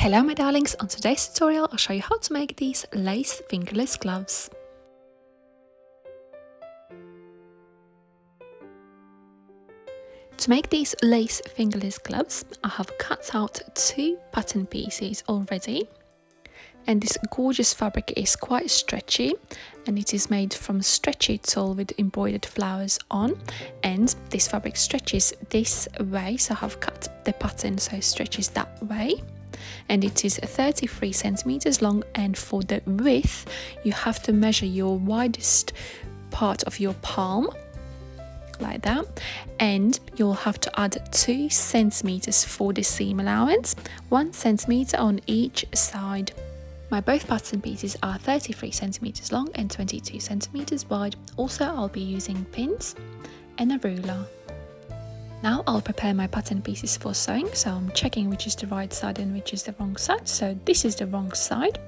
Hello my darlings, on today's tutorial I'll show you how to make these lace fingerless gloves. To make these lace fingerless gloves, I have cut out 2 pattern pieces already, and this gorgeous fabric is quite stretchy and it is made from stretchy tulle with embroidered flowers on, and this fabric stretches this way, so I have cut the pattern so it stretches that way. And it is 33 centimeters long, and for the width you have to measure your widest part of your palm like that, and you'll have to add 2 centimeters for the seam allowance, 1 centimeter on each side. My both pattern pieces are 33 centimeters long and 22 centimeters wide. Also I'll be using pins and a ruler. Now I'll prepare my pattern pieces for sewing, so I'm checking which is the right side and which is the wrong side. So this is the wrong side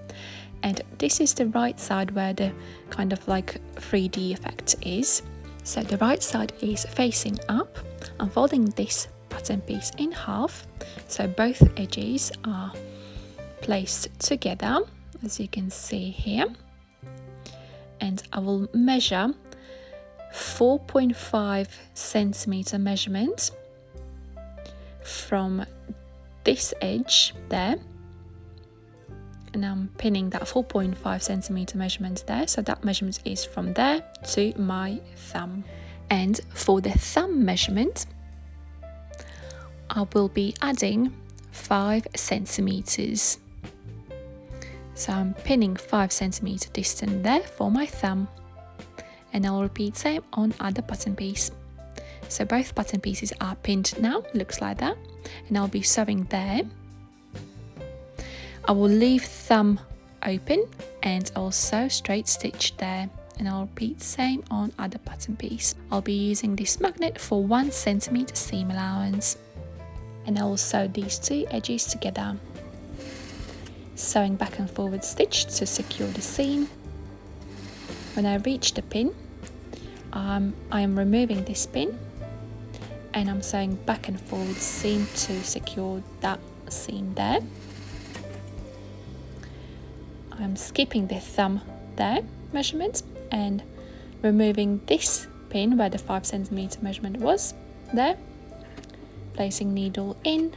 and this is the right side where the kind of like 3D effect is. So the right side is facing up. I'm folding this pattern piece in half so both edges are placed together, as you can see here, and I will measure 4.5 centimeter measurement from this edge there, and I'm pinning that 4.5 centimeter measurement there, so that measurement is from there to my thumb. And for the thumb measurement I will be adding 5 centimeters, so I'm pinning 5 centimeter distance there for my thumb. And I'll repeat same on other pattern piece. So both pattern pieces are pinned now, looks like that, and I'll be sewing there. I will leave thumb open and also straight stitch there, and I'll repeat same on other pattern piece. I'll be using this magnet for 1 centimeter seam allowance, and I will sew these 2 edges together, sewing back and forward stitch to secure the seam. When I reach the pin, I am removing this pin and I'm sewing back and forward seam to secure that seam there. I'm skipping the thumb there measurement and removing this pin where the 5 centimeter measurement was there, placing needle in,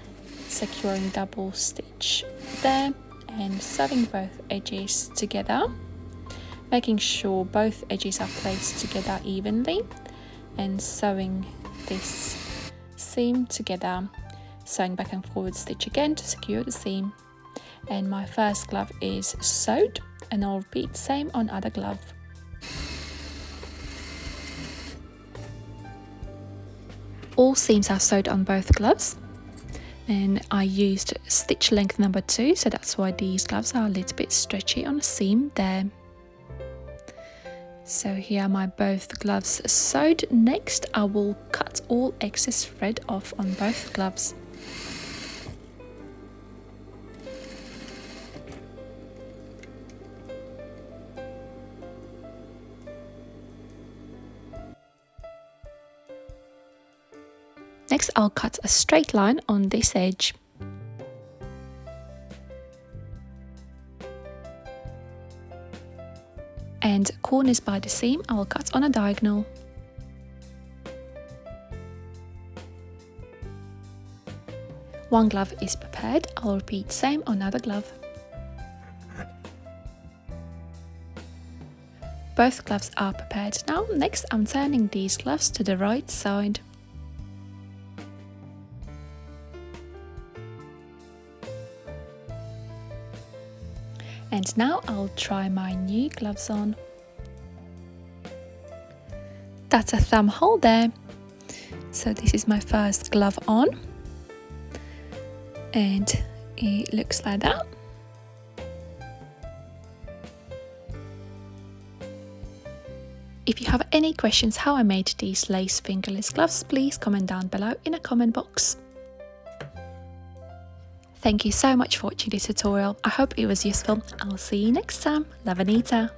securing double stitch there, and sewing both edges together, making sure both edges are placed together evenly, and sewing this seam together, sewing back and forward stitch again to secure the seam. And my first glove is sewed, and I'll repeat same on other glove. All seams are sewed on both gloves, and I used stitch length number 2, so that's why these gloves are a little bit stretchy on the seam there. So here are my both gloves sewed. Next I will cut all excess thread off on both gloves. Next I'll cut a straight line on this edge. And corners by the seam I will cut on a diagonal. One glove is prepared, I'll repeat same on other glove. Both gloves are prepared now. Next I'm turning these gloves to the right side. And now I'll try my new gloves on. That's a thumb hole there. So this is my first glove on, and it looks like that. If you have any questions how I made these lace fingerless gloves, please comment down below in a comment box. Thank you so much for watching this tutorial. I hope it was useful. I'll see you next time. Love, Anita.